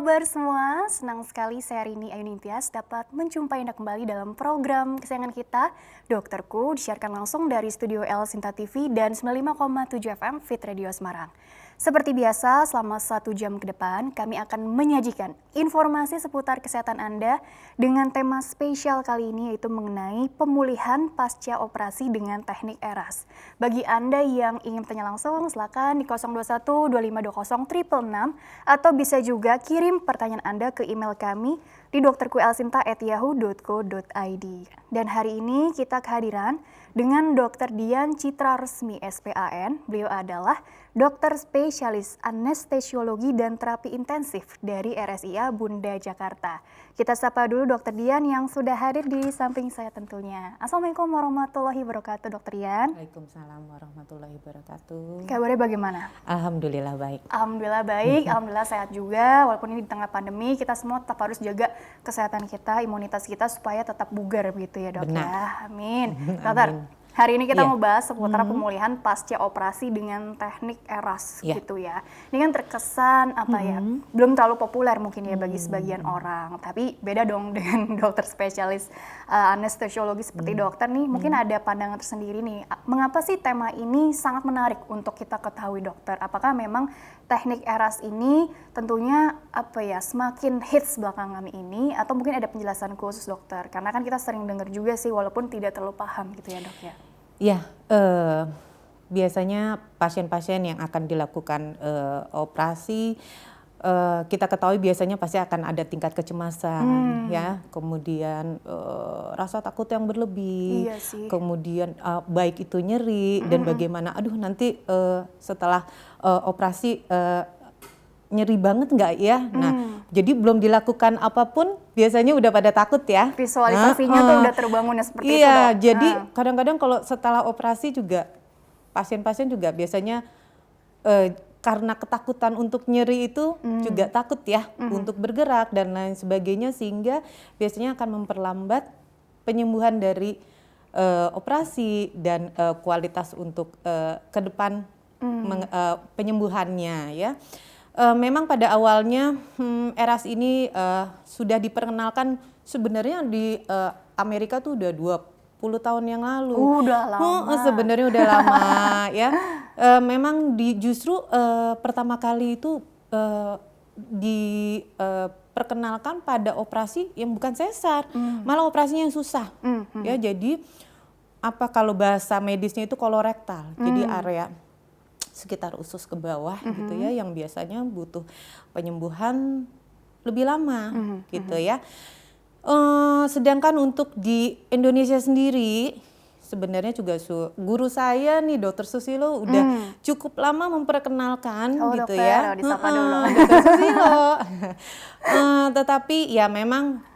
kabar semua? Senang sekali saya Rini Ayu Ningtyas dapat menjumpai Anda kembali dalam program kesayangan kita, Dokterku, disiarkan langsung dari studio El Sinta TV dan 95,7 FM Fit Radio Semarang. Seperti biasa, selama 1 jam ke depan, kami akan menyajikan informasi seputar kesehatan Anda dengan tema spesial kali ini, yaitu mengenai pemulihan pasca operasi dengan teknik ERAS. Bagi Anda yang ingin bertanya langsung, silakan di 021 2520 666 atau bisa juga kirim pertanyaan Anda ke email kami di dokterkuelsinta@yahoo.co.id. Dan hari ini kita kehadiran dengan Dr. Dian Citra Resmi SPAN. Beliau adalah dokter spesialis anestesiologi dan terapi intensif dari RSIA Bunda Jakarta. Kita sapa dulu Dr. Dian yang sudah hadir di samping saya tentunya. Assalamualaikum warahmatullahi wabarakatuh, Dr. Dian. Waalaikumsalam warahmatullahi wabarakatuh. Kabarnya bagaimana? Alhamdulillah baik. Alhamdulillah baik, alhamdulillah sehat juga. Walaupun ini di tengah pandemi, kita semua tetap harus jaga kesehatan kita, imunitas kita supaya tetap bugar begitu ya, Dok. Benar. Ya. Amin. Dokter, hari ini kita mau bahas seputar pemulihan pasca operasi dengan teknik ERAS gitu ya. Ini kan terkesan belum terlalu populer mungkin ya bagi sebagian orang, tapi beda dong dengan dokter spesialis anestesiologi seperti dokter nih. Mungkin ada pandangan tersendiri nih. Mengapa sih tema ini sangat menarik untuk kita ketahui, dokter? Apakah memang teknik ERAS ini tentunya semakin hits belakangan ini, atau mungkin ada penjelasan khusus, dokter? Karena kan kita sering dengar juga sih, walaupun tidak terlalu paham gitu ya, Dok ya. Ya, biasanya pasien-pasien yang akan dilakukan operasi, kita ketahui biasanya pasti akan ada tingkat kecemasan, ya, kemudian rasa takut yang berlebih, kemudian baik itu nyeri dan bagaimana, aduh nanti setelah operasi nyeri banget nggak ya? Nah, jadi belum dilakukan apapun, biasanya udah pada takut ya. Visualisasinya tuh udah terbangun seperti itu, Iya, Dok. jadi kadang-kadang kalau setelah operasi juga, pasien-pasien juga biasanya karena ketakutan untuk nyeri itu juga takut ya untuk bergerak dan lain sebagainya, sehingga biasanya akan memperlambat penyembuhan dari operasi dan kualitas untuk ke depan penyembuhannya ya. Memang pada awalnya ERAS ini sudah diperkenalkan sebenarnya di Amerika tuh udah 20 tahun yang lalu. Udah lama. Sebenarnya udah lama ya. Memang justru pertama kali itu diperkenalkan pada operasi yang bukan sesar, malah operasinya yang susah. Ya, jadi kalau bahasa medisnya itu kolorektal. Jadi area sekitar usus ke bawah gitu ya, yang biasanya butuh penyembuhan lebih lama gitu ya. Sedangkan untuk di Indonesia sendiri sebenarnya juga guru saya nih Dr. Susilo udah cukup lama memperkenalkan gitu dokter, ya. disapa dulu. Dr. Susilo. Tetapi ya memang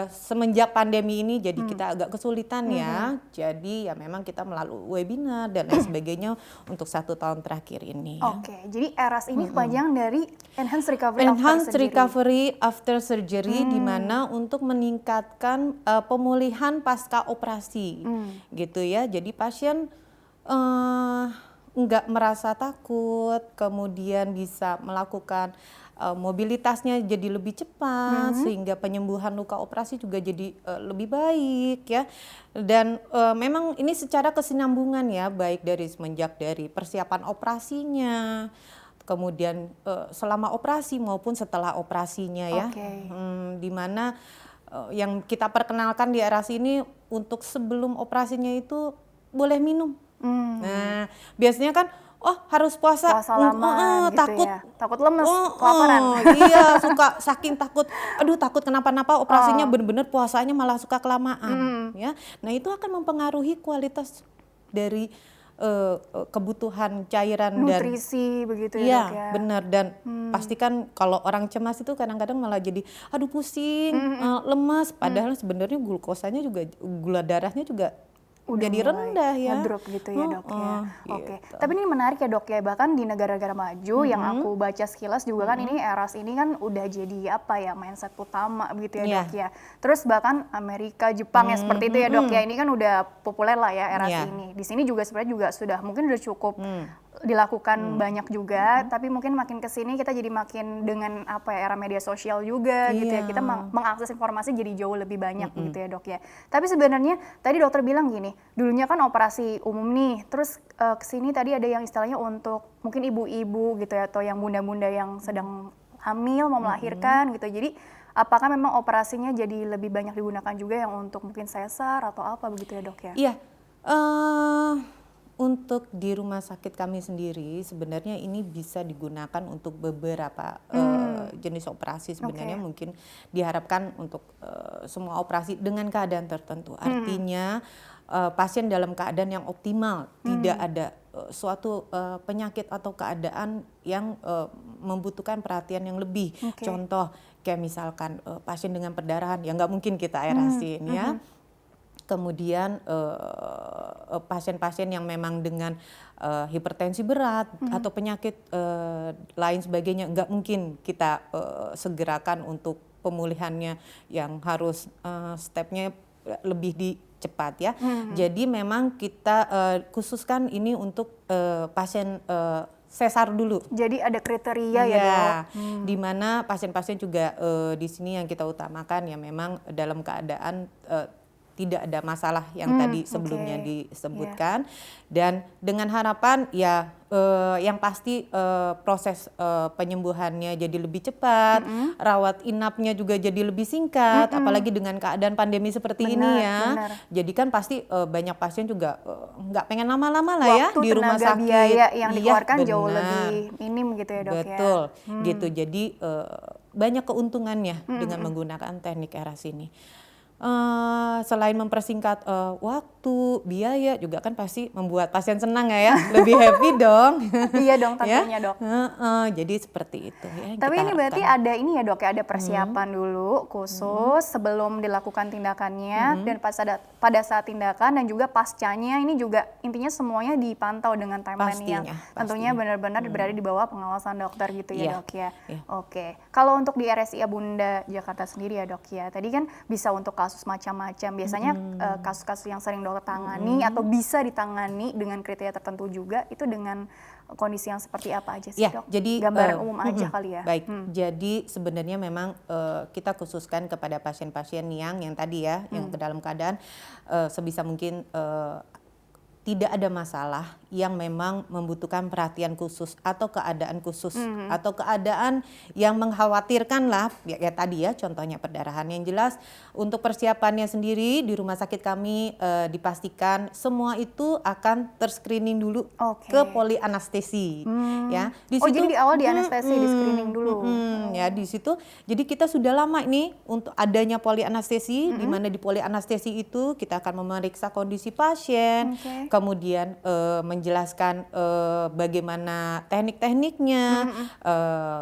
semenjak pandemi ini jadi kita agak kesulitan ya. Jadi ya memang kita melalui webinar dan lain sebagainya untuk 1 tahun terakhir ini. Oke, jadi ERAS ini kepanjangan dari Enhanced Recovery After Surgery, di mana untuk meningkatkan pemulihan pasca operasi gitu ya. Jadi pasien nggak merasa takut, kemudian bisa melakukan mobilitasnya jadi lebih cepat, sehingga penyembuhan luka operasi juga jadi lebih baik ya. Dan memang ini secara kesinambungan ya, baik dari semenjak dari persiapan operasinya, kemudian selama operasi maupun setelah operasinya ya. Di mana yang kita perkenalkan di ERAS ini untuk sebelum operasinya itu boleh minum. Nah, biasanya kan harus puasa lama gitu takut ya. Takut lemes, kelaparan. Iya, suka saking takut, takut kenapa-napa operasinya, bener-bener puasanya malah suka kelamaan ya. Nah, itu akan mempengaruhi kualitas dari kebutuhan cairan nutrisi begitu ya, Dok ya. Benar, dan pastikan kalau orang cemas itu kadang-kadang malah jadi pusing, lemas, padahal sebenarnya glukosanya juga, gula darahnya juga udah jadi rendah ya, ngedrop gitu ya, Dok ya. Oke. Tapi ini menarik ya, Dok ya, bahkan di negara-negara maju yang aku baca sekilas juga kan ini ERAS ini kan udah jadi mindset utama gitu ya, Dok ya. Terus bahkan Amerika, Jepang ya seperti itu ya, Dok ya. Ini kan udah populer lah ya ERAS ini. Di sini juga sebenarnya juga sudah mungkin udah cukup dilakukan banyak juga, tapi mungkin makin kesini kita jadi makin dengan apa ya, era media sosial juga gitu ya, kita mengakses informasi jadi jauh lebih banyak gitu ya dok ya. Tapi sebenarnya tadi dokter bilang gini, dulunya kan operasi umum nih, terus kesini tadi ada yang istilahnya untuk mungkin ibu-ibu gitu ya, atau yang bunda-bunda yang sedang hamil mau melahirkan gitu. Jadi apakah memang operasinya jadi lebih banyak digunakan juga yang untuk mungkin sesar atau apa begitu ya dok ya? Iya, untuk di rumah sakit kami sendiri sebenarnya ini bisa digunakan untuk beberapa jenis operasi sebenarnya. Mungkin diharapkan untuk semua operasi dengan keadaan tertentu. Artinya pasien dalam keadaan yang optimal, tidak ada suatu penyakit atau keadaan yang membutuhkan perhatian yang lebih. Contoh kayak misalkan pasien dengan perdarahan, ya nggak mungkin kita aerasin ya. Kemudian pasien-pasien yang memang dengan hipertensi berat atau penyakit lain sebagainya, nggak mungkin kita segerakan untuk pemulihannya yang harus stepnya lebih cepat ya. Jadi memang kita khususkan ini untuk pasien sesar dulu. Jadi ada kriteria ya dok? Di mana pasien-pasien juga di sini yang kita utamakan ya memang dalam keadaan tidak ada masalah yang tadi sebelumnya disebutkan. Dan dengan harapan ya yang pasti proses penyembuhannya jadi lebih cepat, rawat inapnya juga jadi lebih singkat, apalagi dengan keadaan pandemi seperti ini ya. Jadi kan pasti banyak pasien juga nggak pengen lama-lama lah ya di rumah sakit. Biaya yang dikeluarkan jauh lebih minim gitu ya dok ya. Betul, gitu. Jadi banyak keuntungannya dengan menggunakan teknik eras ini. Selain mempersingkat waktu, biaya juga kan pasti membuat pasien senang ya, lebih happy dong. Iya dong tentunya dok. Jadi seperti itu ya. Tapi ini berarti ada ini ya dok ya, ada persiapan dulu khusus sebelum dilakukan tindakannya dan pada saat tindakan dan juga pascanya ini juga intinya semuanya dipantau dengan timeline yang tentunya benar-benar berada di bawah pengawasan dokter gitu ya dok ya. Oke, kalau untuk di RSI Bunda Jakarta sendiri ya dok ya, tadi kan bisa untuk kasus macam-macam. Biasanya kasus-kasus yang sering dokter tangani atau bisa ditangani dengan kriteria tertentu juga itu dengan kondisi yang seperti apa aja sih dok? Jadi gambaran umum aja kali ya. Baik, jadi sebenarnya memang kita khususkan kepada pasien-pasien yang tadi ya, yang ke dalam keadaan sebisa mungkin tidak ada masalah yang memang membutuhkan perhatian khusus atau keadaan khusus atau keadaan yang mengkhawatirkan lah ya tadi ya contohnya perdarahan. Yang jelas untuk persiapannya sendiri di rumah sakit kami dipastikan semua itu akan terscreening dulu ke polianestesi ya. Di situ, jadi di awal di anestesi di screening dulu. Ya di situ jadi kita sudah lama ini untuk adanya polianestesi di mana di polianestesi itu kita akan memeriksa kondisi pasien, kemudian menjelaskan bagaimana teknik-tekniknya,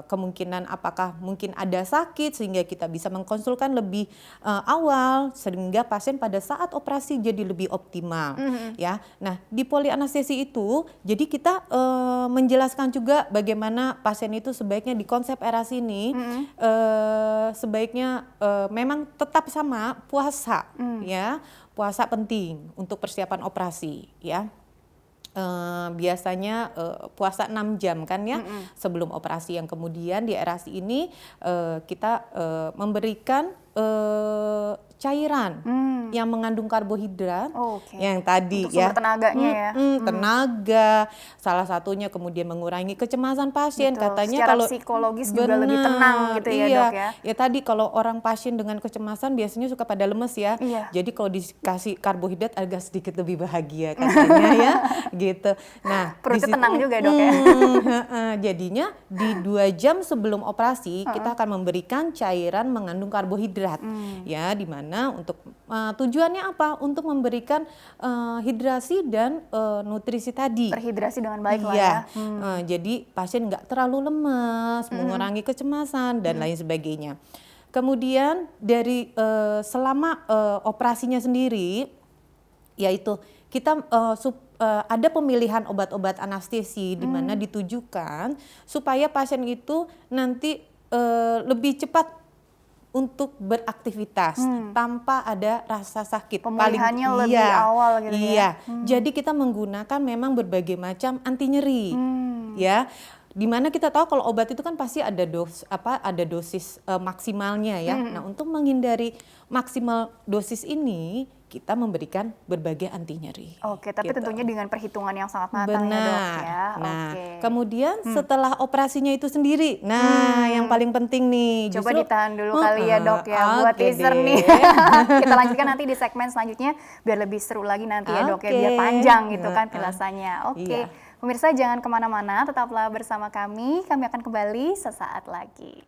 kemungkinan apakah mungkin ada sakit sehingga kita bisa mengkonsulkan lebih awal sehingga pasien pada saat operasi jadi lebih optimal ya. Nah di polianestesi itu jadi kita menjelaskan juga bagaimana pasien itu sebaiknya di konsep eras ini sebaiknya memang tetap sama puasa ya. Puasa penting untuk persiapan operasi ya. Biasanya puasa 6 jam kan ya sebelum operasi, yang kemudian di erasi ini kita memberikan cairan yang mengandung karbohidrat yang tadi untuk sumber tenaganya ya. Tenaga salah satunya, kemudian mengurangi kecemasan pasien. Katanya secara kalau psikologis juga lebih tenang gitu ya dok ya. Ya tadi kalau orang pasien dengan kecemasan biasanya suka pada lemes ya. Jadi kalau dikasih karbohidrat agak sedikit lebih bahagia katanya ya gitu. Nah perutnya tenang juga dok ya. Jadinya di 2 jam sebelum operasi kita akan memberikan cairan mengandung karbohidrat ya, dimana untuk tujuannya apa? Untuk memberikan hidrasi dan nutrisi tadi. Terhidrasi dengan baik lah ya. Jadi pasien nggak terlalu lemas, mengurangi kecemasan dan lain sebagainya. Kemudian dari selama operasinya sendiri, yaitu kita ada pemilihan obat-obat anestesi di mana ditujukan supaya pasien itu nanti lebih cepat untuk beraktivitas tanpa ada rasa sakit. Pemulihannya lebih awal gitu ya. Jadi kita menggunakan memang berbagai macam anti nyeri, ya. Dimana kita tahu kalau obat itu kan pasti ada dosis maksimalnya ya. Nah, untuk menghindari maksimal dosis ini kita memberikan berbagai anti nyeri. Oke, tapi gitu. tentunya dengan perhitungan yang sangat matang ya dok ya. Nah, kemudian setelah operasinya itu sendiri, yang paling penting nih. Coba justru, ditahan dulu kali ya dok ya, buat teaser nih. Kita lanjutkan nanti di segmen selanjutnya biar lebih seru lagi nanti ya dok ya, biar panjang gitu kan penjelasannya. Oke, pemirsa jangan kemana-mana, tetaplah bersama kami akan kembali sesaat lagi.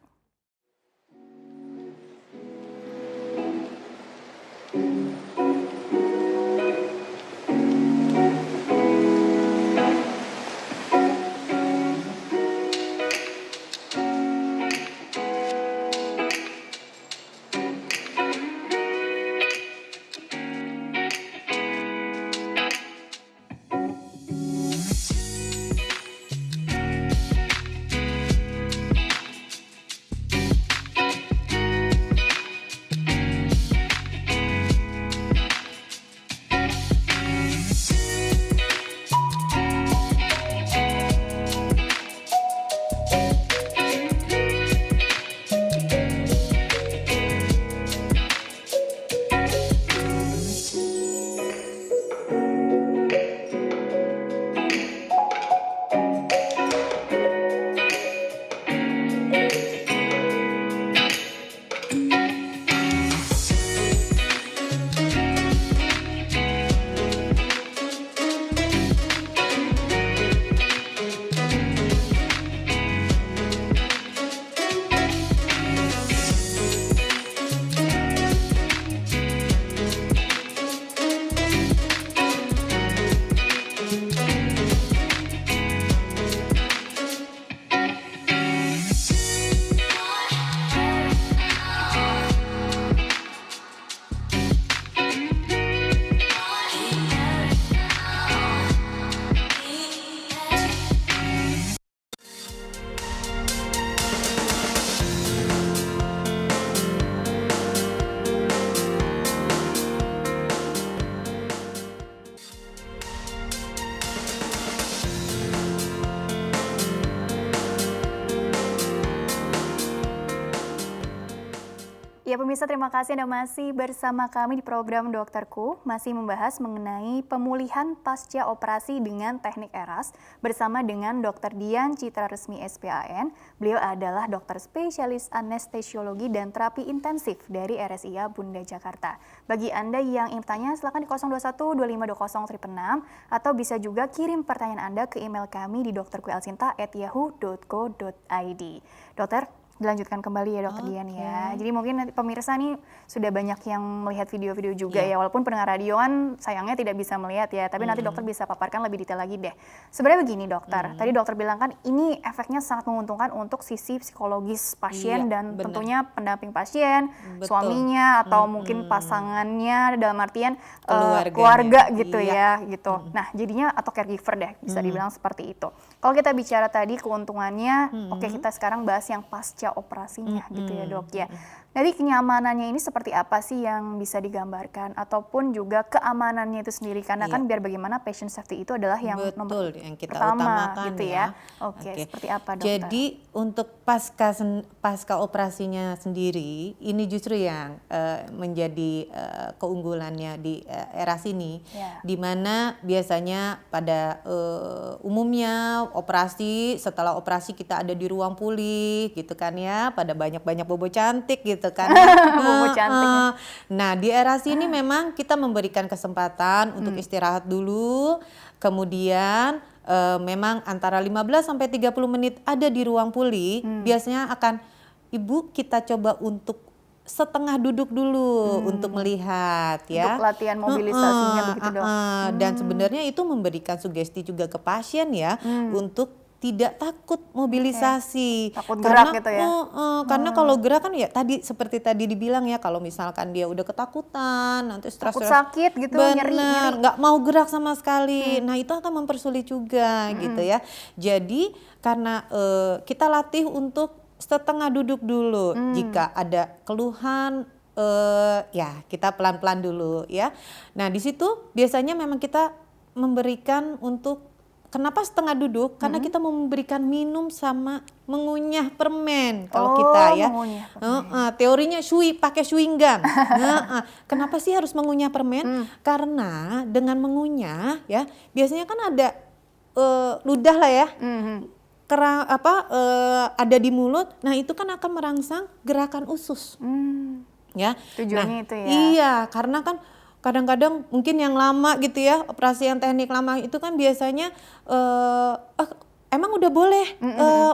Ya pemirsa, terima kasih Anda masih bersama kami di program Dokterku, masih membahas mengenai pemulihan pasca operasi dengan teknik ERAS bersama dengan Dr. Dian Citra Resmi SPAN. Beliau adalah dokter spesialis anestesiologi dan terapi intensif dari RSIA Bunda Jakarta. Bagi Anda yang ingin bertanya, silakan di 021 2520 666 atau bisa juga kirim pertanyaan Anda ke email kami di dokterkuelsinta@yahoo.co.id. Dokter, dilanjutkan kembali ya Dokter Dian ya. Jadi mungkin nanti pemirsa nih sudah banyak yang melihat video-video juga ya. Walaupun pendengar radioan sayangnya tidak bisa melihat ya. Tapi nanti dokter bisa paparkan lebih detail lagi deh. Sebenarnya begini dokter, tadi dokter bilang kan ini efeknya sangat menguntungkan untuk sisi psikologis pasien dan tentunya pendamping pasien, suaminya atau mungkin pasangannya dalam artian keluarga gitu ya gitu. Nah jadinya atau caregiver deh bisa dibilang seperti itu. Kalau kita bicara tadi keuntungannya, oke kita sekarang bahas yang pasca operasinya gitu ya dok ya. Jadi kenyamanannya ini seperti apa sih yang bisa digambarkan ataupun juga keamanannya itu sendiri karena kan biar bagaimana patient safety itu adalah yang nomor yang kita pertama utamakan gitu ya. Oke, seperti apa dokter? Jadi untuk pasca operasinya sendiri ini justru yang menjadi keunggulannya di era sini, di mana biasanya pada umumnya setelah operasi kita ada di ruang pulih gitu kan ya, pada banyak bobo cantik gitu kan. Bobo cantik. Nah di era sini memang kita memberikan kesempatan untuk istirahat dulu, kemudian memang antara 15 sampai 30 menit ada di ruang pulih, biasanya akan ibu kita coba untuk setengah duduk dulu untuk melihat ya. Untuk latihan mobilisasinya begitu dok. Dan sebenarnya itu memberikan sugesti juga ke pasien ya untuk tidak takut mobilisasi. Takut gerak gitu ya. Karena kalau gerak kan ya tadi seperti tadi dibilang ya, kalau misalkan dia udah ketakutan, nanti stres, takut sakit gitu, nyeri. nggak mau gerak sama sekali. Nah itu akan mempersulit juga gitu ya. Jadi karena kita latih untuk setengah duduk dulu. Jika ada keluhan, ya kita pelan-pelan dulu ya. Nah di situ biasanya memang kita memberikan untuk, kenapa setengah duduk? Karena kita mau memberikan minum sama mengunyah permen kalau kita ya. Mengunyah permen. Teorinya pakai chewing gum. Kenapa sih harus mengunyah permen? Karena dengan mengunyah ya, biasanya kan ada ludah lah ya. Ada di mulut. Nah, itu kan akan merangsang gerakan usus. Ya. Tujuannya itu ya. Iya, karena kan kadang-kadang mungkin yang lama gitu ya, operasi yang teknik lama itu kan biasanya emang udah boleh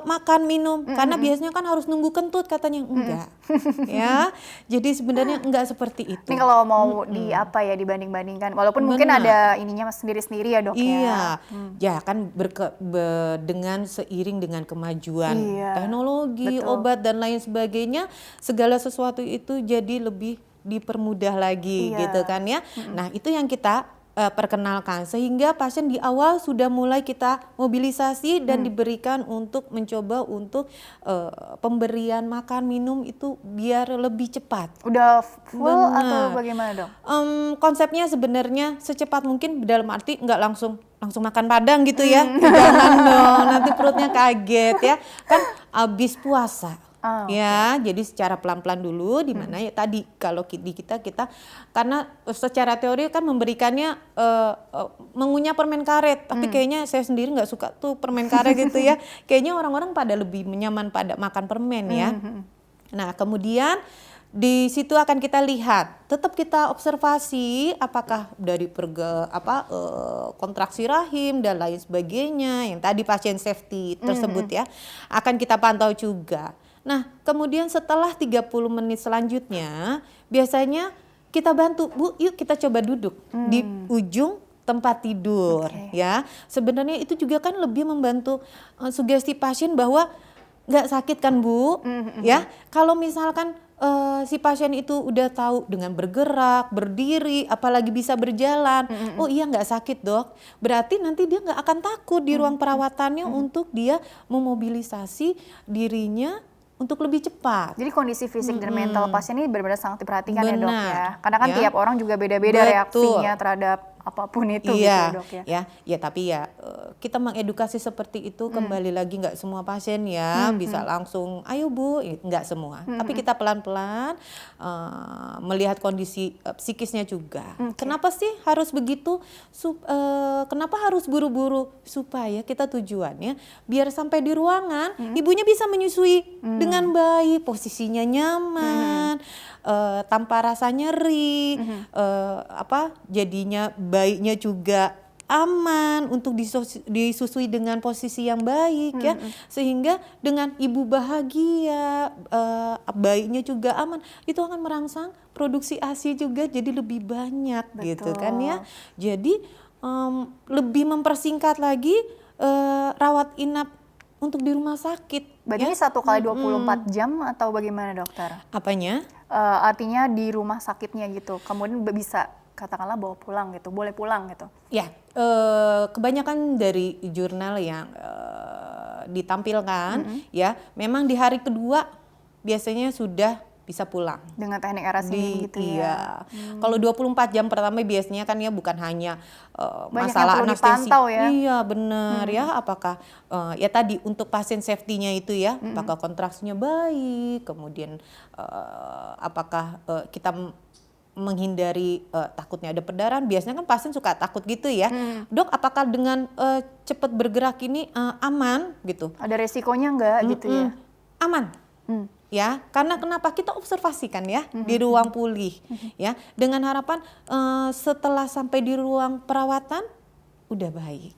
makan minum, karena biasanya kan harus nunggu kentut katanya. Enggak. Ya. Jadi sebenarnya enggak seperti itu. Ini kalau mau dibanding-bandingkan, walaupun mungkin ada ininya sendiri-sendiri ya dok ya. Iya, ya kan dengan seiring dengan kemajuan teknologi, obat dan lain sebagainya, segala sesuatu itu jadi lebih dipermudah lagi gitu kan ya. Nah itu yang kita perkenalkan, sehingga pasien di awal sudah mulai kita mobilisasi dan diberikan untuk mencoba untuk pemberian makan minum itu biar lebih cepat. Udah full atau bagaimana dong? Konsepnya sebenarnya secepat mungkin, dalam arti nggak langsung makan padang gitu ya. Jangan dong, nanti perutnya kaget ya. Kan abis puasa. Ya, jadi secara pelan-pelan dulu, di mana ya tadi kalau di kita karena secara teori kan memberikannya mengunyah permen karet, tapi kayaknya saya sendiri nggak suka tuh permen karet gitu ya. Kayaknya orang-orang pada lebih nyaman pada makan permen ya. Nah, kemudian di situ akan kita lihat, tetap kita observasi apakah dari kontraksi rahim dan lain sebagainya, yang tadi pasien safety tersebut ya, akan kita pantau juga. Nah, kemudian setelah 30 menit selanjutnya, biasanya kita bantu, Bu, yuk kita coba duduk di ujung tempat tidur ya. Sebenarnya itu juga kan lebih membantu sugesti pasien bahwa nggak sakit kan Bu, ya. Kalau misalkan si pasien itu udah tahu dengan bergerak, berdiri, apalagi bisa berjalan, oh iya nggak sakit dok, berarti nanti dia nggak akan takut di ruang perawatannya untuk dia memobilisasi dirinya untuk lebih cepat. Jadi kondisi fisik dan mental pasien ini benar-benar sangat diperhatikan ya dok ya. Karena kan ya. tiap orang juga beda-beda reaksinya terhadap apapun itu gitu ya dok ya. Ya tapi ya kita mengedukasi seperti itu kembali lagi, nggak semua pasien ya bisa langsung ayo Bu, nggak semua. Tapi kita pelan-pelan melihat kondisi psikisnya juga. Kenapa sih harus begitu? Kenapa harus buru-buru? Supaya kita tujuannya biar sampai di ruangan ibunya bisa menyusui dengan baik, posisinya nyaman, tanpa rasa nyeri, jadinya bayinya juga aman untuk disusui dengan posisi yang baik ya, sehingga dengan ibu bahagia, bayinya juga aman, itu akan merangsang produksi ASI juga jadi lebih banyak. Betul. Gitu kan ya. Jadi lebih mempersingkat lagi rawat inap untuk di rumah sakit. Berarti ini 1 kali 24 jam atau bagaimana dokter? Apanya? Artinya di rumah sakitnya gitu, kemudian bisa katakanlah bawa pulang gitu, boleh pulang gitu? Ya, kebanyakan dari jurnal yang ditampilkan ya, memang di hari kedua biasanya sudah bisa pulang. Dengan teknik Erasmus gitu ya? Iya. Kalau 24 jam pertama biasanya kan ya bukan hanya yang masalah perlu anestesi. dipantau ya? Iya benar ya, apakah ya tadi untuk pasien safety-nya itu ya, apakah kontraksinya baik, kemudian apakah kita menghindari takutnya ada perdarahan. Biasanya kan pasien suka takut gitu ya. Dok, apakah dengan cepat bergerak ini aman gitu? Ada resikonya enggak gitu ya? Aman. Ya, karena kenapa kita observasikan ya di ruang pulih ya, dengan harapan setelah sampai di ruang perawatan udah baik.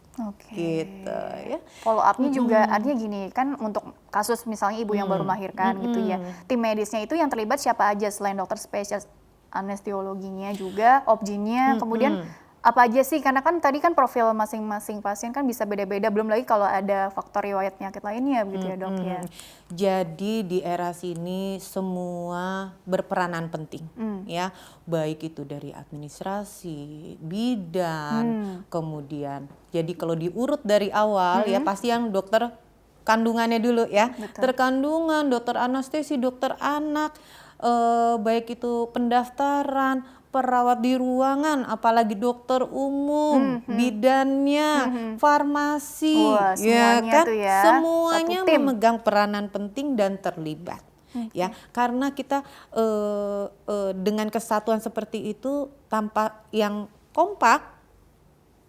Gitu ya. Follow up-nya juga artinya gini kan, untuk kasus misalnya ibu yang baru melahirkan gitu ya, tim medisnya itu yang terlibat siapa aja selain dokter spesialis anestesiologinya juga, obginnya, kemudian apa aja sih? Karena kan tadi kan profil masing-masing pasien kan bisa beda-beda, belum lagi kalau ada faktor riwayat penyakit lainnya begitu ya dok ya. Jadi di era sini semua berperanan penting ya, baik itu dari administrasi, bidan, kemudian jadi kalau diurut dari awal ya pasti yang dokter kandungannya dulu ya. Betul. Terkandungan, dokter anestesi, dokter anak, baik itu pendaftaran, perawat di ruangan, apalagi dokter umum, bidannya, farmasi, Wah, ya semuanya kan? tuh ya, Semuanya satu tim. memegang peranan penting dan terlibat. Ya, karena kita dengan kesatuan seperti itu tanpa yang kompak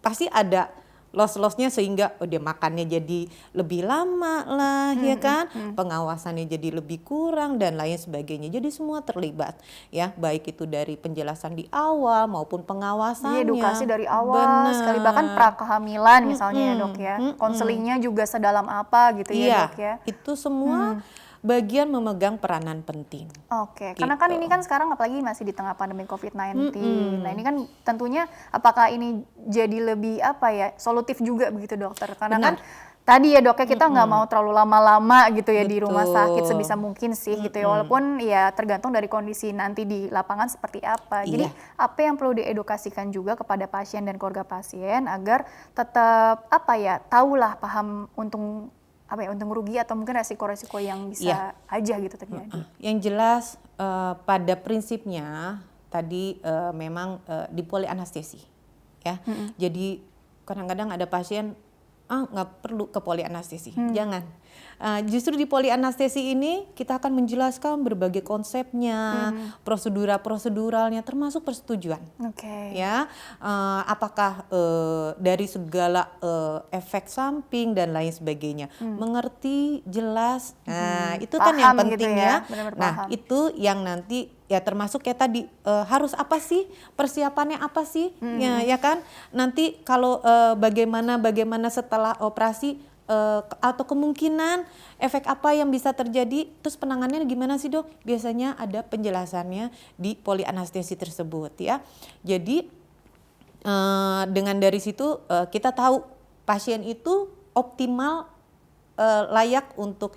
pasti ada loss-lossnya sehingga dia makannya jadi lebih lama lah ya kan, pengawasannya jadi lebih kurang dan lain sebagainya. Jadi semua terlibat ya, baik itu dari penjelasan di awal maupun pengawasannya. Jadi edukasi dari awal sekali, bahkan pra-kehamilan misalnya ya dok ya, konselingnya juga sedalam apa gitu ya Iya, dok ya. itu semua bagian memegang peranan penting. Oke, karena kan ini kan sekarang apalagi masih di tengah pandemi COVID-19. Nah ini kan tentunya apakah ini jadi lebih apa ya, solutif juga begitu dokter? Karena kan tadi ya dok ya, kita nggak mau terlalu lama-lama gitu ya di rumah sakit sebisa mungkin sih gitu ya. Walaupun ya tergantung dari kondisi nanti di lapangan seperti apa. Jadi apa yang perlu diedukasikan juga kepada pasien dan keluarga pasien agar tetap apa ya, tahulah paham untung apa ya, untung rugi atau mungkin resiko-resiko yang bisa aja gitu terjadi. Yang jelas pada prinsipnya tadi memang di polianestesi ya. Jadi kadang-kadang ada pasien nggak perlu ke polianestesi, jangan. Justru di polianestesi ini kita akan menjelaskan berbagai konsepnya, proseduralnya termasuk persetujuan. Ya, apakah dari segala efek samping dan lain sebagainya, mengerti jelas. Nah, itu kan yang penting gitu ya. Benar-benar paham. Itu yang nanti ya termasuk kayak tadi harus apa sih, persiapannya apa sih, ya kan. Nanti kalau bagaimana setelah operasi atau kemungkinan efek apa yang bisa terjadi, terus penanganannya gimana sih dok? Biasanya ada penjelasannya di polianestesi tersebut ya. Jadi dengan dari situ kita tahu pasien itu optimal layak untuk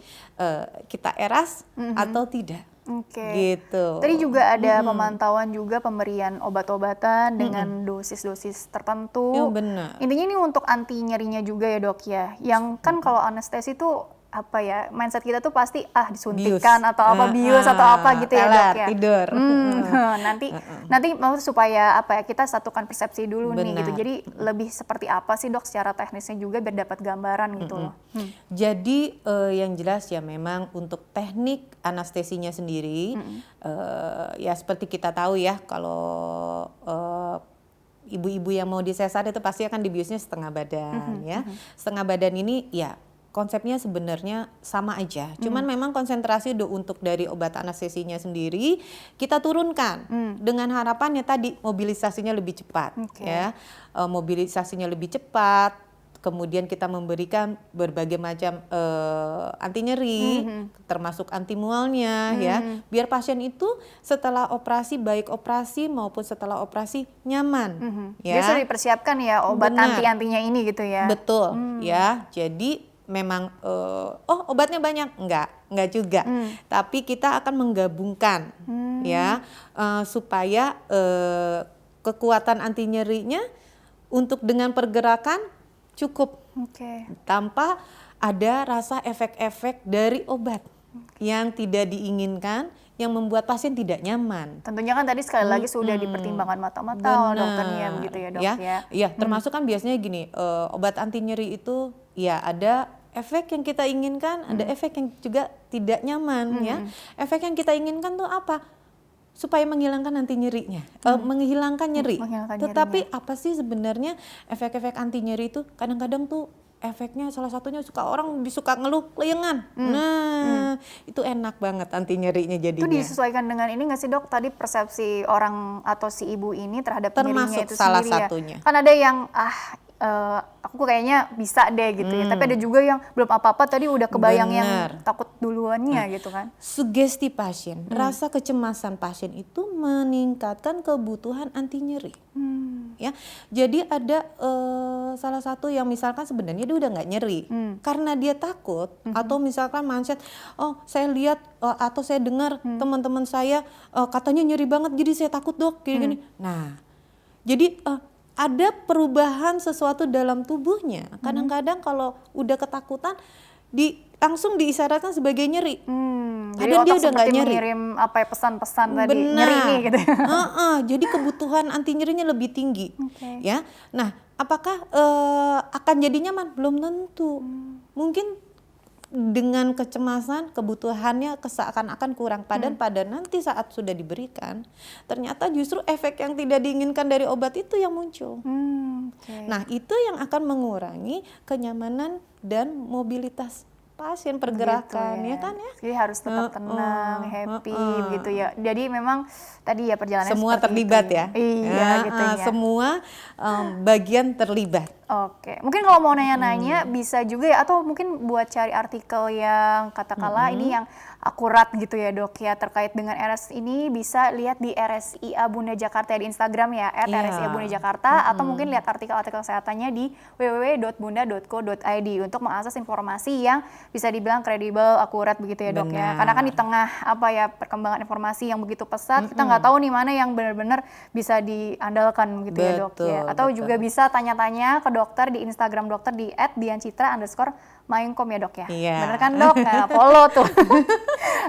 kita eras atau tidak. Gitu. Tadi juga ada pemantauan juga pemberian obat-obatan dengan dosis-dosis tertentu. Benar. Intinya ini untuk anti nyerinya juga ya dok ya. Yang kan kalau anestesi tuh apa ya, mindset kita tuh pasti disuntikan atau apa bius atau apa gitu ya dok ya. Tidur. Nanti mau supaya apa ya, kita satukan persepsi dulu nih gitu. Jadi lebih seperti apa sih dok secara teknisnya juga biar dapat gambaran gitu loh. Jadi yang jelas ya memang untuk teknik anestesinya sendiri ya seperti kita tahu ya, kalau ibu-ibu yang mau disesar itu pasti akan dibiusnya setengah badan ya. Setengah badan ini ya konsepnya sebenarnya sama aja, cuman memang konsentrasi untuk dari obat anestesinya sendiri kita turunkan dengan harapannya tadi mobilisasinya lebih cepat, ya, mobilisasinya lebih cepat. Kemudian kita memberikan berbagai macam anti nyeri, termasuk anti mualnya, ya, biar pasien itu setelah operasi, baik operasi maupun setelah operasi nyaman. Ya. Dia sudah dipersiapkan ya obat anti-antinya ini gitu ya. Betul, ya. Jadi memang obatnya banyak, enggak juga, tapi kita akan menggabungkan ya supaya kekuatan anti nyerinya untuk dengan pergerakan cukup tanpa ada rasa efek-efek dari obat yang tidak diinginkan, yang membuat pasien tidak nyaman. Tentunya kan tadi sekali lagi sudah dipertimbangkan matang-matang dokternya begitu ya dok ya. Iya, termasuk kan biasanya gini, obat anti nyeri itu ya ada efek yang kita inginkan, ada efek yang juga tidak nyaman ya. Efek yang kita inginkan tuh apa? Supaya menghilangkan anti nyerinya, menghilangkan nyeri. Tetapi apa sih sebenarnya efek-efek anti nyeri itu? Kadang-kadang tuh efeknya salah satunya orang suka ngeluh kelayangan. Nah, itu enak banget anti nyerinya jadinya. Itu disesuaikan dengan ini nggak sih dok? Tadi persepsi orang atau si ibu ini terhadap nyerinya itu salah sendiri satunya. Ya. Kan ada yang aku kayaknya bisa deh gitu ya. Tapi ada juga yang belum apa-apa tadi udah kebayang yang takut duluannya gitu kan. Sugesti pasien, rasa kecemasan pasien itu meningkatkan kebutuhan anti nyeri. Ya, jadi ada salah satu yang misalkan sebenarnya dia udah nggak nyeri, karena dia takut atau misalkan mindset, saya lihat atau saya dengar teman-teman saya katanya nyeri banget, jadi saya takut dok gini-gini. Nah, jadi ada perubahan sesuatu dalam tubuhnya. Kadang-kadang kalau udah ketakutan, langsung diisyaratkan sebagai nyeri. Jadi Padahal dia otak udah nggak seperti nyeri. mengirim apa ya, pesan-pesan tadi, Benar. nyeri nih gitu. Jadi kebutuhan anti nyerinya lebih tinggi. Oke. Ya. Nah, apakah akan jadi nyaman? Belum tentu. Mungkin dengan kecemasan kebutuhannya seakan-akan kurang, padahal pada nanti saat sudah diberikan ternyata justru efek yang tidak diinginkan dari obat itu yang muncul. Oke. Nah, itu yang akan mengurangi kenyamanan dan mobilitas pasien, pergerakan, Gitu ya kan ya. Jadi harus tetap tenang, happy gitu ya. Jadi memang tadi ya perjalanannya Semua seperti terlibat itu ya. Iya gitu ya. Semua bagian terlibat. Oke, mungkin kalau mau nanya-nanya bisa juga ya, atau mungkin buat cari artikel yang katakanlah ini yang akurat gitu ya dok ya, terkait dengan RS ini bisa lihat di RSIA Bunda Jakarta di Instagram ya, @RSIA Bunda Jakarta, atau mungkin lihat artikel-artikel kesehatannya di www.bunda.co.id untuk mengakses informasi yang bisa dibilang kredibel, akurat begitu ya dok ya. Benar. Karena kan di tengah apa ya perkembangan informasi yang begitu pesat, kita nggak tahu nih mana yang benar-benar bisa diandalkan gitu ya dok ya. Atau Betul. juga bisa tanya-tanya ke dokter di Instagram dokter di @diancitra_maingkom ya dok ya. Iya. Bener kan dok? Nah, follow tuh.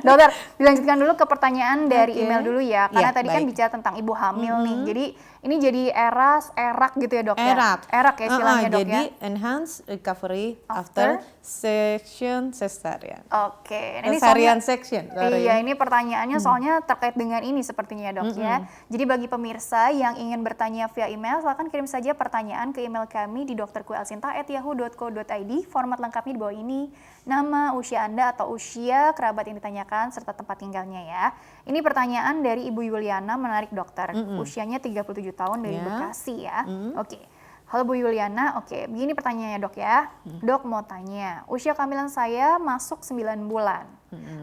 Dokter, dilanjutkan dulu ke pertanyaan dari Oke. email dulu ya. Karena Iya, tadi kan baik. bicara tentang ibu hamil nih. Jadi ini jadi erak gitu ya dok ya. Erak ya istilahnya dok jadi ya. enhanced recovery after section cesarean. Oke, nah, ini Cesarean soalnya section. sorry. iya, ini pertanyaannya soalnya terkait dengan ini sepertinya ya dok ya. Jadi bagi pemirsa yang ingin bertanya via email, silakan kirim saja pertanyaan ke email kami di dokterkuelsinta@yahoo.co.id. Format lengkapnya di bawah ini, nama, usia Anda atau usia kerabat yang ditanyakan, serta tempat tinggalnya ya. Ini pertanyaan dari Ibu Yuliana, menarik dokter. Usianya 37 tahun dari Ya. Bekasi ya. Oke. Halo Bu Yuliana, oke begini pertanyaannya dok ya. Dok mau tanya, usia kehamilan saya masuk 9 bulan.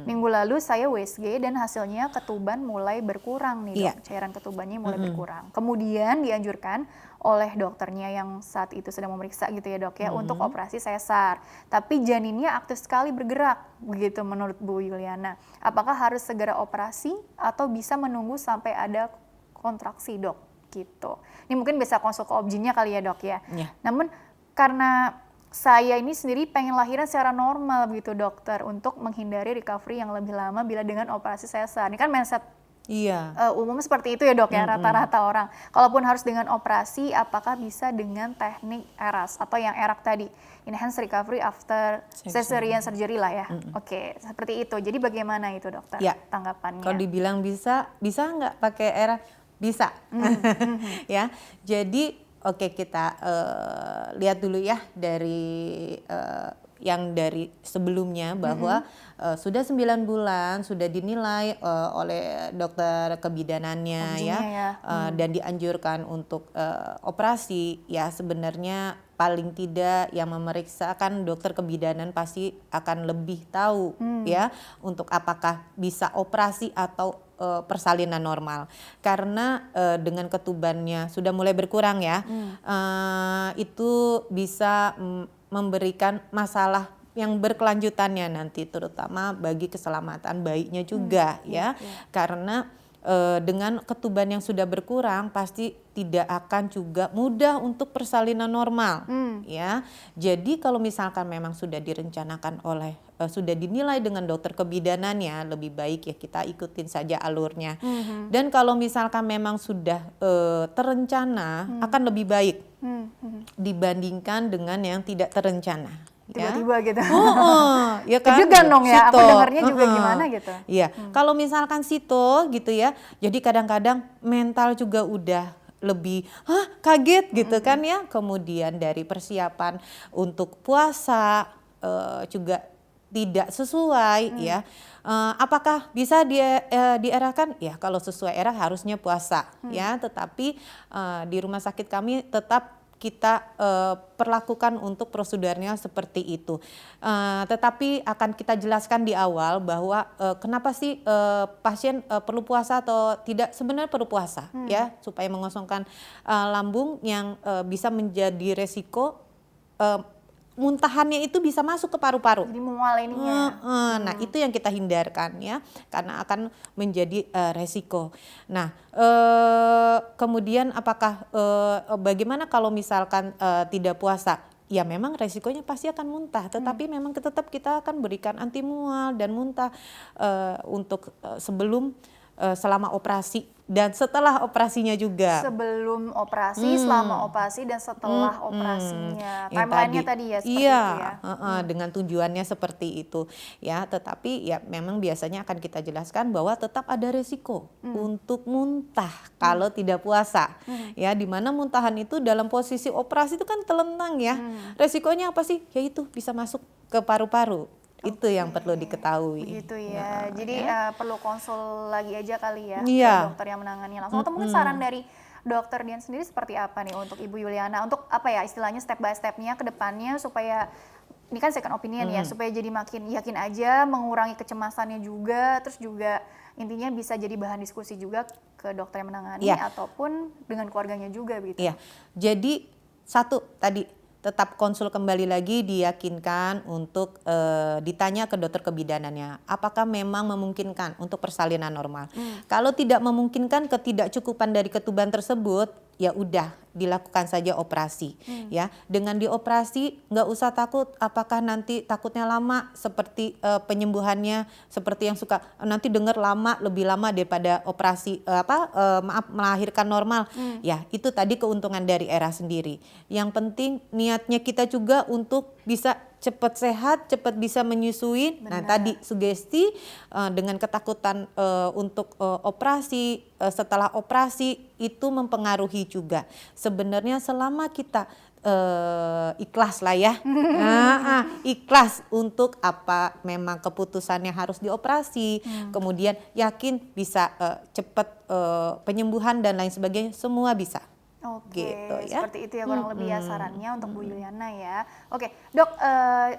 Minggu lalu saya USG dan hasilnya ketuban mulai berkurang nih dok. Iya. Cairan ketubannya mulai berkurang. Kemudian dianjurkan oleh dokternya yang saat itu sedang memeriksa gitu ya dok ya untuk operasi sesar. Tapi janinnya aktif sekali bergerak begitu menurut Bu Yuliana. Apakah harus segera operasi atau bisa menunggu sampai ada kontraksi dok? Gitu. Ini mungkin bisa konsul ke obgynnya kali ya dok ya. Ya. Namun karena saya ini sendiri pengen lahiran secara normal begitu dokter untuk menghindari recovery yang lebih lama bila dengan operasi sesar. Ini kan mindset Iya. umumnya seperti itu ya dok ya rata-rata orang. Kalaupun harus dengan operasi, apakah bisa dengan teknik ERAS atau yang erak tadi, enhanced recovery after cesarean surgery lah ya. Oke, seperti itu. Jadi bagaimana itu dokter Ya. tanggapannya? Kalau dibilang bisa nggak pakai era? Bisa. Ya. Jadi oke, kita lihat dulu ya dari yang dari sebelumnya bahwa sudah 9 bulan sudah dinilai oleh dokter kebidanannya Obgynnya ya. dan dianjurkan untuk operasi. Ya sebenarnya paling tidak yang memeriksakan dokter kebidanan pasti akan lebih tahu ya untuk apakah bisa operasi atau persalinan normal, karena dengan ketubannya sudah mulai berkurang ya, itu bisa memberikan masalah yang berkelanjutannya nanti, terutama bagi keselamatan bayinya juga ya, karena dengan ketuban yang sudah berkurang pasti tidak akan juga mudah untuk persalinan normal ya. Jadi kalau misalkan memang sudah direncanakan oleh sudah dinilai dengan dokter kebidanannya, lebih baik ya kita ikutin saja alurnya. Dan kalau misalkan memang sudah terencana akan lebih baik dibandingkan dengan yang tidak terencana. Tiba-tiba gitu. Ya kan? Deg-degan dong ya, aku Sito. dengarnya juga gimana gitu. Iya, kalau misalkan sito gitu ya, jadi kadang-kadang mental juga udah lebih kaget gitu kan ya. Kemudian dari persiapan untuk puasa juga tidak sesuai ya. Apakah bisa diarahkan? Ya kalau sesuai era harusnya puasa ya. Tetapi di rumah sakit kami tetap kita perlakukan untuk prosedurnya seperti itu. Tetapi akan kita jelaskan di awal bahwa kenapa sih pasien perlu puasa atau tidak. Sebenarnya perlu puasa ya, supaya mengosongkan lambung yang bisa menjadi resiko muntahannya itu bisa masuk ke paru-paru. Jadi mual ininya. Nah itu yang kita hindarkan ya, karena akan menjadi resiko. Nah kemudian apakah bagaimana kalau misalkan tidak puasa? ya memang resikonya pasti akan muntah, tetapi memang tetap kita akan berikan anti mual dan muntah untuk sebelum selama operasi dan setelah operasinya juga. Sebelum operasi, selama operasi, dan setelah operasinya. Yang Timelinenya tadi ya seperti iya, itu ya. dengan tujuannya seperti itu ya. Tetapi ya memang biasanya akan kita jelaskan bahwa tetap ada resiko untuk muntah kalau tidak puasa. Ya, di mana muntahan itu dalam posisi operasi itu kan telentang ya. Resikonya apa sih? Yaitu bisa masuk ke paru-paru. Itu yang perlu diketahui. Begitu ya. Jadi perlu konsul lagi aja kali ya Iya. ke dokter yang menangani langsung. Atau mungkin saran dari dokter Dian sendiri seperti apa nih untuk Ibu Yuliana? Untuk apa ya istilahnya step by step-nya ke depannya supaya ini kan second opinion ya, supaya jadi makin yakin aja, mengurangi kecemasannya juga, terus juga intinya bisa jadi bahan diskusi juga ke dokter yang menangani ataupun dengan keluarganya juga begitu. Iya. Jadi satu tadi tetap konsul kembali lagi, diyakinkan untuk ditanya ke dokter kebidanannya apakah memang memungkinkan untuk persalinan normal. Kalau tidak memungkinkan, ketidakcukupan dari ketuban tersebut, ya udah dilakukan saja operasi ya. Dengan dioperasi nggak usah takut apakah nanti takutnya lama seperti penyembuhannya seperti yang suka nanti dengar lebih lama daripada operasi melahirkan normal. Ya, itu tadi keuntungan dari era sendiri. Yang penting niatnya kita juga untuk bisa cepat sehat, cepat bisa menyusui. Nah, tadi sugesti dengan ketakutan untuk operasi, setelah operasi itu mempengaruhi juga. Sebenarnya selama kita ikhlas lah ya, ikhlas untuk apa memang keputusannya harus dioperasi, kemudian yakin bisa cepat penyembuhan dan lain sebagainya, semua bisa. Oke, Gitu ya. seperti itu ya kurang lebih ya sarannya untuk Bu Yuliana ya. Oke, Dok,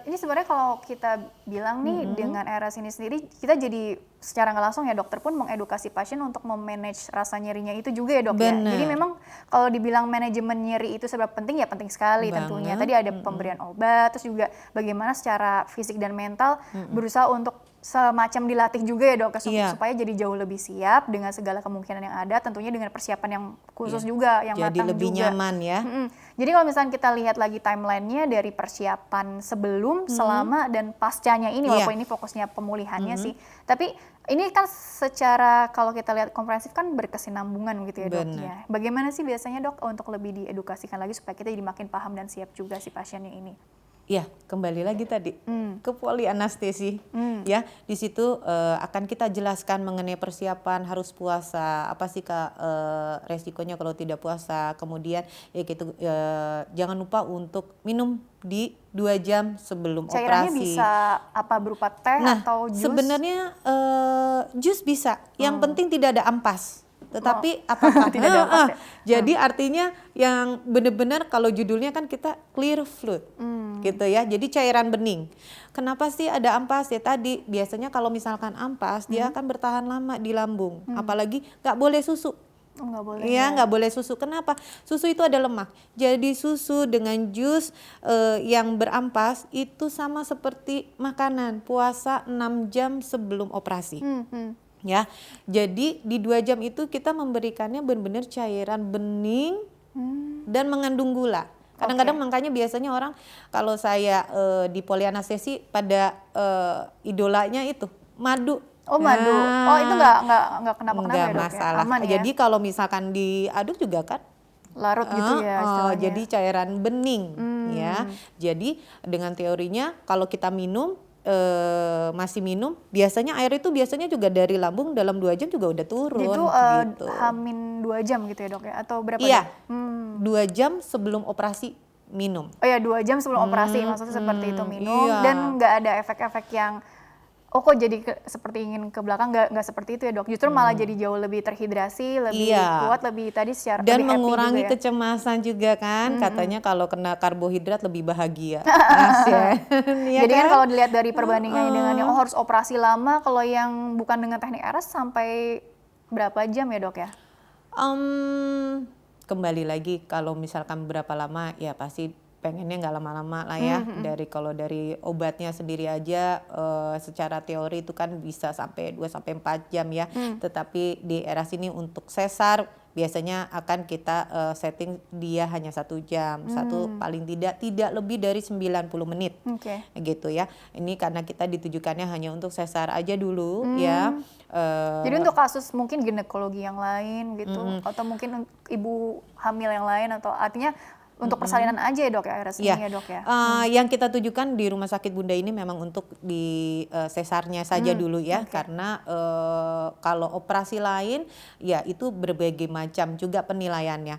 ini sebenarnya kalau kita bilang nih dengan RS ini sendiri, kita jadi secara nggak langsung ya dokter pun mengedukasi pasien untuk memanage rasa nyerinya itu juga ya dok ya. Jadi memang kalau dibilang manajemen nyeri itu seberapa penting ya penting sekali tentunya. Tadi ada pemberian obat, terus juga bagaimana secara fisik dan mental berusaha untuk semacam dilatih juga ya dok supaya jadi jauh lebih siap dengan segala kemungkinan yang ada, tentunya dengan persiapan yang khusus juga, yang jadi matang lebih juga. nyaman ya. Jadi kalau misalnya kita lihat lagi timelinenya dari persiapan sebelum, selama, dan pascanya ini, walaupun ini fokusnya pemulihannya sih, tapi ini kan secara kalau kita lihat komprehensif kan berkesinambungan gitu ya dok. Ya. Bagaimana sih biasanya dok untuk lebih diedukasikan lagi supaya kita jadi makin paham dan siap juga si pasiennya ini? Ya, kembali lagi tadi ke polianestesi. Ya, di situ akan kita jelaskan mengenai persiapan harus puasa, apa sih Kak resikonya kalau tidak puasa. Kemudian ya gitu jangan lupa untuk minum di 2 jam sebelum Cairannya operasi. bisa apa berupa teh atau jus? Sebenarnya jus bisa. Yang penting tidak ada ampas. Tetapi apakah tidak ada ampas ya? Jadi artinya yang benar-benar kalau judulnya kan kita clear fluid gitu ya, jadi cairan bening. Kenapa sih ada ampas ya tadi? Biasanya kalau misalkan ampas dia akan bertahan lama di lambung, apalagi nggak boleh susu. Nggak boleh Iya, nggak boleh susu. Kenapa? Susu itu ada lemak. Jadi susu dengan jus yang berampas itu sama seperti makanan puasa 6 jam sebelum operasi. Ya, jadi di 2 jam itu kita memberikannya benar-benar cairan bening dan mengandung gula. Kadang-kadang makanya biasanya orang kalau saya di polianestesi pada idolanya itu madu. Oh madu, oh itu nggak kenapa-kenapa ya dok masalah. ya? Aman ya? Jadi kalau misalkan diaduk juga kan Larut gitu ya istilahnya. jadi cairan bening ya. Jadi dengan teorinya kalau kita minum masih minum, biasanya air itu biasanya juga dari lambung dalam 2 jam juga udah turun. Itu gitu. hamin 2 jam gitu ya dok ya? Atau berapa Iya, jam? 2 jam sebelum operasi minum. Oh ya 2 jam sebelum operasi, maksudnya seperti itu minum, iya. dan nggak ada efek-efek yang kok jadi seperti ingin ke belakang, nggak seperti itu ya dok, justru malah jadi jauh lebih terhidrasi, lebih kuat, lebih tadi secara dan lebih happy mengurangi juga ya? kecemasan juga kan, katanya kalau kena karbohidrat lebih bahagia. Ya Jadi kan kalau dilihat dari perbandingannya dengan yang harus operasi lama, kalau yang bukan dengan teknik RS sampai berapa jam ya dok ya? Kembali lagi kalau misalkan berapa lama ya pasti pengennya nggak lama-lama lah ya. Kalau dari obatnya sendiri aja secara teori itu kan bisa sampai 2-4 jam ya. Tetapi di era sini untuk sesar biasanya akan kita setting dia hanya 1 jam, satu paling tidak lebih dari 90 menit. Gitu ya. Ini karena kita ditujukannya hanya untuk sesar aja dulu ya. Jadi untuk kasus mungkin ginekologi yang lain gitu, atau mungkin ibu hamil yang lain, atau artinya untuk persalinan aja ya dok ya, resminya dok ya. Yang kita tujukan di Rumah Sakit Bunda ini memang untuk di sesarnya saja dulu ya, karena kalau operasi lain ya itu berbagai macam juga penilaiannya.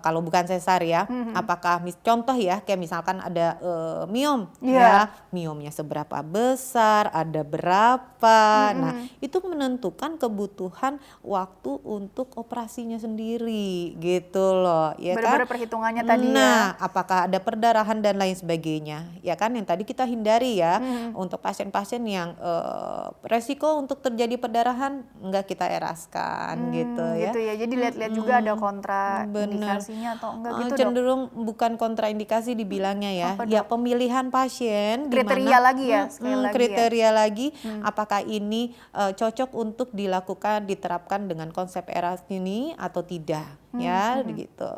Kalau bukan sesar ya, apakah contoh ya kayak misalkan ada miom ya, miomnya seberapa besar, ada berapa. Nah, itu menentukan kebutuhan waktu untuk operasinya sendiri gitu loh, ya kan? Benar-benar perhitungannya tadi Nah, apakah ada perdarahan dan lain sebagainya, ya kan, yang tadi kita hindari ya. Untuk pasien-pasien yang resiko untuk terjadi perdarahan enggak kita eraskan gitu ya. Gitu ya, jadi lihat-lihat juga ada kontraindikasinya atau enggak gitu dok? Cenderung bukan kontraindikasi dibilangnya ya. Ya pemilihan pasien Kriteria lagi ya, sekali lagi kriteria lagi apakah ini cocok untuk diterapkan dengan konsep ERAS ini atau tidak ya gitu.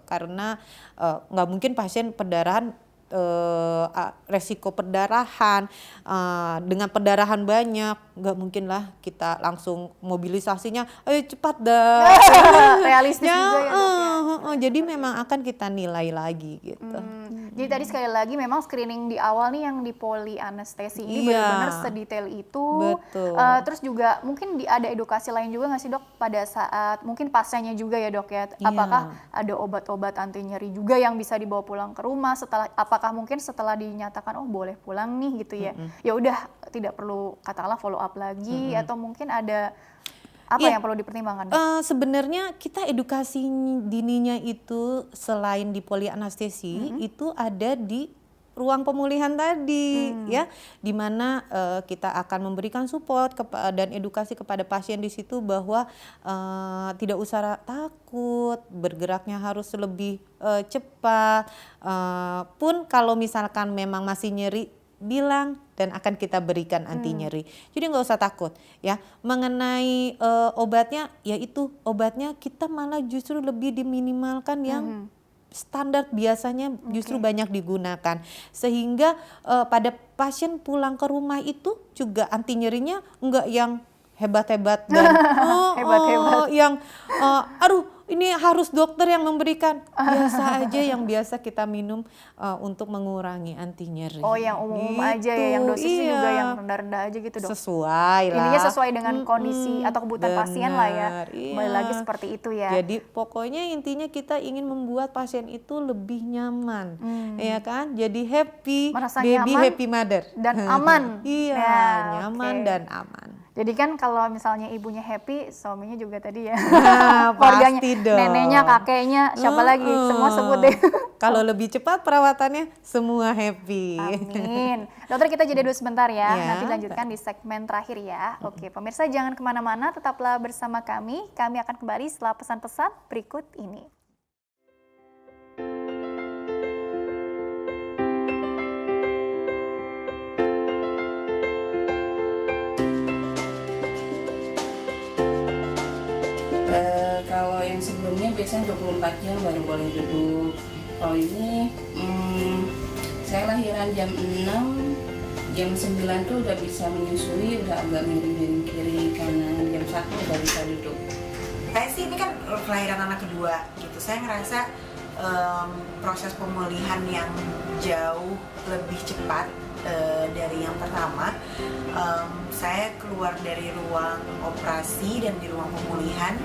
Karena nggak mungkin pasien perdarahan resiko perdarahan dengan perdarahan banyak, nggak mungkin lah kita langsung mobilisasinya ayo cepat dah. Realistis juga ya dok ya. Jadi memang akan kita nilai lagi gitu. Jadi tadi sekali lagi memang screening di awal nih yang di polianestesi ini benar-benar sedetail itu. Betul. Terus juga mungkin ada edukasi lain juga nggak sih dok pada saat mungkin pasiennya juga ya dok ya. Apakah ada obat-obat anti nyeri juga yang bisa dibawa pulang ke rumah apakah mungkin setelah dinyatakan oh boleh pulang nih gitu ya. Ya udah tidak perlu katakanlah follow up lagi atau mungkin ada apa yang perlu dipertimbangkan? Sebenarnya kita edukasi dininya itu selain di polianestesi itu ada di ruang pemulihan tadi ya, di mana kita akan memberikan support dan edukasi kepada pasien di situ bahwa tidak usah takut, bergeraknya harus lebih cepat. Pun kalau misalkan memang masih nyeri, bilang dan akan kita berikan anti nyeri. Jadi nggak usah takut ya. Mengenai obatnya, yaitu obatnya kita malah justru lebih diminimalkan yang standar biasanya justru banyak digunakan. Sehingga pada pasien pulang ke rumah itu juga anti nyerinya nggak yang hebat-hebat dan yang aduh ini harus dokter yang memberikan. Biasa aja yang biasa kita minum untuk mengurangi anti nyeri. Oh yang umum aja ya, yang dosisnya juga yang rendah-rendah aja gitu dok? Sesuai lah. Intinya sesuai dengan kondisi atau kebutuhan pasien lah ya. Kembali lagi seperti itu ya. Jadi pokoknya intinya kita ingin membuat pasien itu lebih nyaman. Ya kan? Jadi happy, merasa baby nyaman happy mother. Dan aman. Iya, nyaman dan aman. Jadi kan kalau misalnya ibunya happy, suaminya juga tadi ya. Pasti dong. Neneknya, kakeknya, siapa lagi? Semua sebut deh. Kalau lebih cepat perawatannya, semua happy. Amin. Dokter, kita jeda dulu sebentar ya. Nanti lanjutkan di segmen terakhir ya. Oke, pemirsa jangan kemana-mana, tetaplah bersama kami. Kami akan kembali setelah pesan-pesan berikut ini. Kalau yang sebelumnya biasanya 24 jam baru boleh duduk. Kalau ini saya lahiran jam 6, jam 9 tuh udah bisa menyusui, udah agak miring-miring kiri karena jam 1 udah bisa duduk. Saya sih ini kan kelahiran anak kedua gitu. Saya ngerasa proses pemulihan yang jauh lebih cepat dari yang pertama. Saya keluar dari ruang operasi dan di ruang pemulihan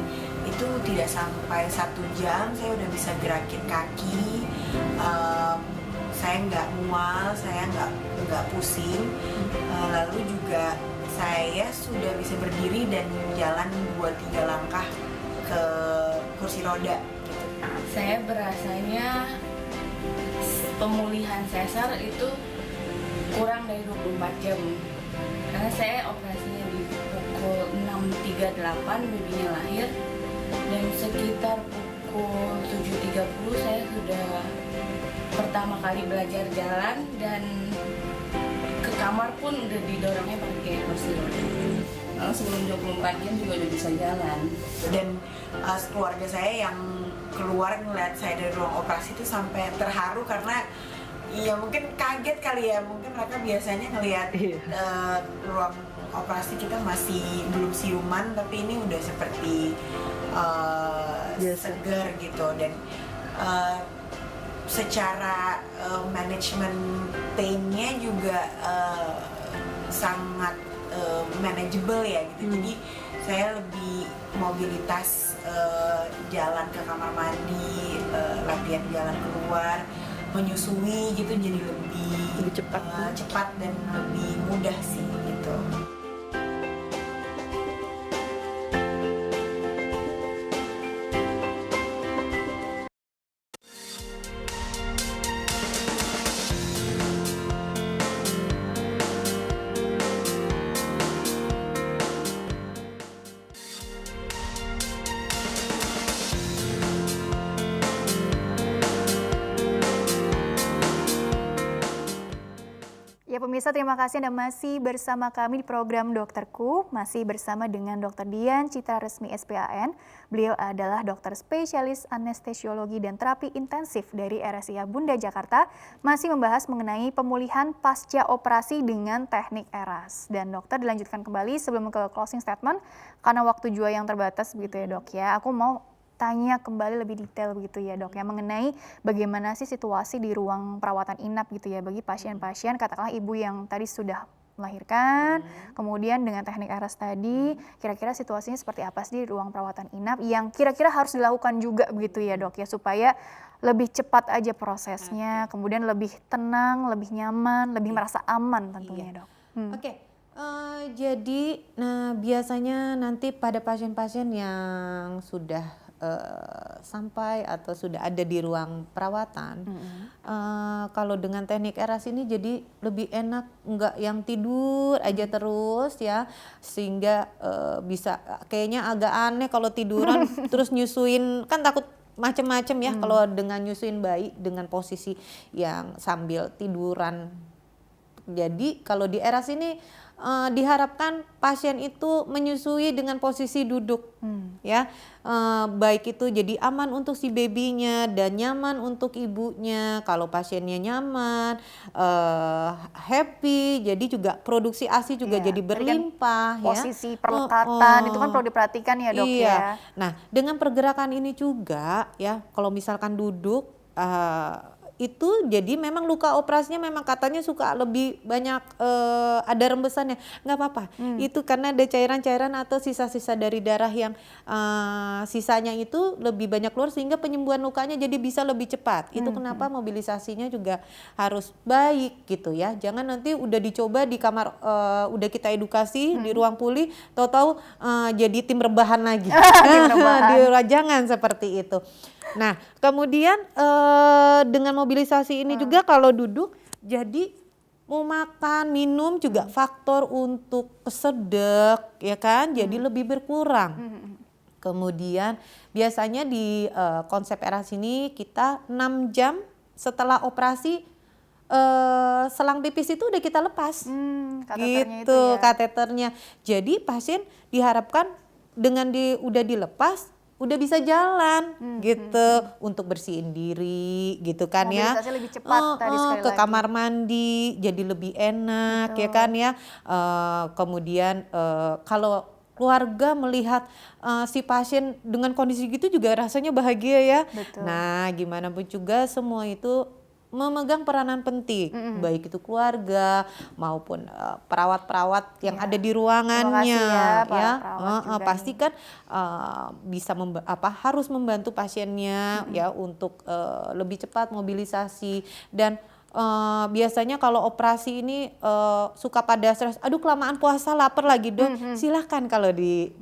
itu tidak sampai 1 jam saya udah bisa gerakin kaki, saya nggak mual, saya nggak pusing, lalu juga saya sudah bisa berdiri dan jalan 2-3 langkah ke kursi roda gitu. Saya berasanya pemulihan sesar itu kurang dari 24 jam karena saya operasinya di pukul 6.38 babynya lahir dan sekitar pukul 7.30 saya sudah pertama kali belajar jalan dan ke kamar pun udah didorongnya pakai kursi roda. Lalu sebelum 24 jam juga udah bisa jalan. Dan keluarga saya yang keluar ngeliat saya dari ruang operasi itu sampai terharu karena ya mungkin kaget kali ya, mungkin mereka biasanya ngelihat ruang operasi kita masih belum siuman, tapi ini udah seperti segar gitu. Dan secara manajemen pain-nya juga sangat manageable ya gitu. Jadi saya lebih mobilitas, jalan ke kamar mandi, latihan jalan keluar, menyusui gitu, jadi lebih cepat dan lebih mudah sih gitu. Ya pemirsa, terima kasih Anda masih bersama kami di program Dokterku, masih bersama dengan Dr. Dian Citra Resmi SPAN. Beliau adalah dokter spesialis anestesiologi dan terapi intensif dari RSIA Bunda Jakarta, masih membahas mengenai pemulihan pasca operasi dengan teknik ERAS. Dan dokter dilanjutkan kembali sebelum ke closing statement, karena waktu juga yang terbatas begitu ya dok ya. Aku mau tanya kembali lebih detail begitu ya dok ya mengenai bagaimana sih situasi di ruang perawatan inap gitu ya bagi pasien-pasien katakanlah ibu yang tadi sudah melahirkan, kemudian dengan teknik ERAS tadi, kira-kira situasinya seperti apa sih di ruang perawatan inap yang kira-kira harus dilakukan juga begitu ya dok ya supaya lebih cepat aja prosesnya, kemudian lebih tenang, lebih nyaman, lebih merasa aman tentunya dok. Oke. Jadi biasanya nanti pada pasien-pasien yang sudah sampai atau sudah ada di ruang perawatan, kalau dengan teknik ERAS ini jadi lebih enak, nggak yang tidur aja terus ya, sehingga bisa kayaknya agak aneh kalau tiduran terus nyusuin, kan takut macem-macem ya kalau dengan nyusuin bayi dengan posisi yang sambil tiduran. Jadi kalau di ERAS ini diharapkan pasien itu menyusui dengan posisi duduk, ya, baik itu jadi aman untuk si babynya dan nyaman untuk ibunya. Kalau pasiennya nyaman, happy, jadi juga produksi ASI juga jadi berlimpah. Posisi perlekatan itu kan perlu diperhatikan ya dok ya. Nah dengan pergerakan ini juga ya, kalau misalkan duduk itu jadi memang luka operasinya memang katanya suka lebih banyak ada rembesannya, nggak apa-apa. Itu karena ada cairan-cairan atau sisa-sisa dari darah yang sisanya itu lebih banyak keluar sehingga penyembuhan lukanya jadi bisa lebih cepat. Itu kenapa mobilisasinya juga harus baik gitu ya. Jangan nanti udah dicoba di kamar, udah kita edukasi di ruang pulih, tahu-tahu jadi tim rebahan lagi. Jangan seperti itu. Nah, kemudian dengan mobilisasi ini juga kalau duduk, jadi mau makan, minum juga faktor untuk kesedek, ya kan? Jadi lebih berkurang. Kemudian biasanya di konsep ERAS ini kita 6 jam setelah operasi selang pipis itu udah kita lepas. Kateternya gitu, itu ya. kateternya. Jadi pasien diharapkan dengan udah dilepas udah bisa jalan gitu untuk bersihin diri gitu kan ya. Mobilisasi lebih cepat tadi sekali ke lagi. kamar mandi jadi lebih enak. Betul. Ya kan ya. Kemudian kalau keluarga melihat si pasien dengan kondisi gitu juga rasanya bahagia ya. Betul. Nah gimana pun juga semua itu memegang peranan penting, baik itu keluarga maupun perawat-perawat yang ada di ruangannya. Pastikan bisa harus membantu pasiennya ya untuk lebih cepat mobilisasi. Dan biasanya kalau operasi ini suka pada stres, aduh kelamaan puasa lapar lagi dok. Silahkan kalau di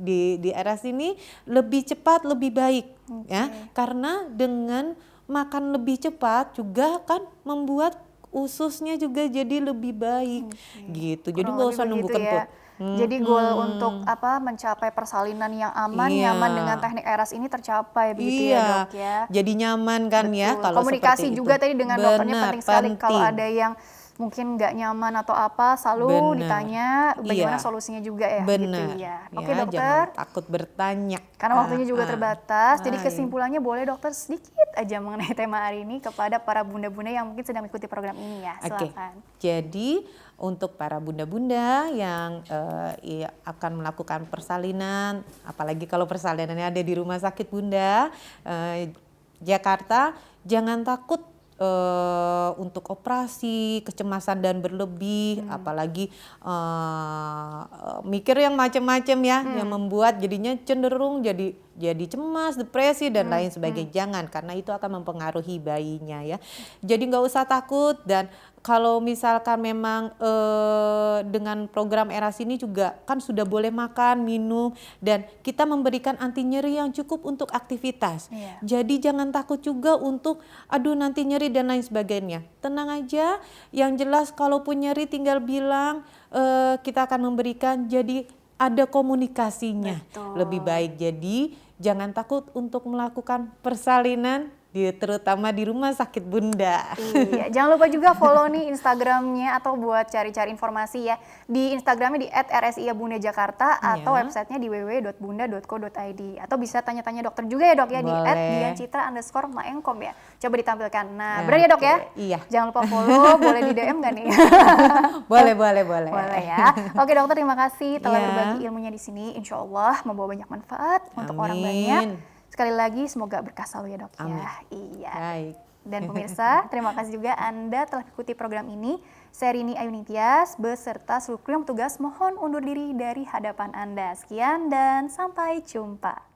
ERAS ini lebih cepat lebih baik ya, karena dengan makan lebih cepat juga kan membuat ususnya juga jadi lebih baik gitu. Jadi nggak usah nunggu kentut. Jadi goal untuk mencapai persalinan yang aman, nyaman dengan teknik ERAS ini tercapai begitu ya dok ya. Jadi nyaman kan. Betul. Ya kalau komunikasi juga itu. Tadi dengan dokternya penting sekali. Kalau ada yang mungkin nggak nyaman atau apa, selalu Benar. ditanya bagaimana Iya. solusinya juga ya. Benar. Gitu ya. Oke Ya, dokter. jangan takut bertanya. Karena waktunya juga terbatas, jadi Baik. kesimpulannya boleh dokter sedikit aja mengenai tema hari ini kepada para bunda-bunda yang mungkin sedang mengikuti program ini ya. Oke, Silakan. jadi untuk para bunda-bunda yang akan melakukan persalinan, apalagi kalau persalinannya ada di Rumah Sakit Bunda Jakarta, jangan takut untuk operasi, kecemasan dan berlebih, apalagi mikir yang macam-macam ya, yang membuat jadinya cenderung jadi cemas, depresi dan lain sebagainya. Jangan, karena itu akan mempengaruhi bayinya ya. Jadi nggak usah takut, dan kalau misalkan memang dengan program ERAS ini juga kan sudah boleh makan, minum, dan kita memberikan anti nyeri yang cukup untuk aktivitas. Iya. Jadi jangan takut juga untuk aduh nanti nyeri dan lain sebagainya. Tenang aja, yang jelas kalaupun nyeri tinggal bilang, kita akan memberikan, jadi ada komunikasinya. Betul. Lebih baik. Jadi jangan takut untuk melakukan persalinan, terutama di Rumah Sakit Bunda. Iya, jangan lupa juga follow nih Instagramnya atau buat cari-cari informasi ya. Di Instagramnya di @rsia Bunda Jakarta atau Iya. websitenya di www.bunda.co.id. Atau bisa tanya-tanya dokter juga ya dok ya di Boleh. @diancitra_maengkom ya. Coba ditampilkan. Nah, benar ya dok ya? Iya. Jangan lupa follow, boleh di DM nggak nih? Boleh. Boleh ya. Oke dokter, terima kasih telah Iya. berbagi ilmunya di sini. Insya Allah membawa banyak manfaat untuk orang banyak. Sekali lagi semoga berkah selalu ya dok Amin. ya. Iya. Baik. Dan pemirsa, terima kasih juga Anda telah mengikuti program ini. Saya Rini Ayunintias beserta seluruh kru yang petugas mohon undur diri dari hadapan Anda. Sekian dan sampai jumpa.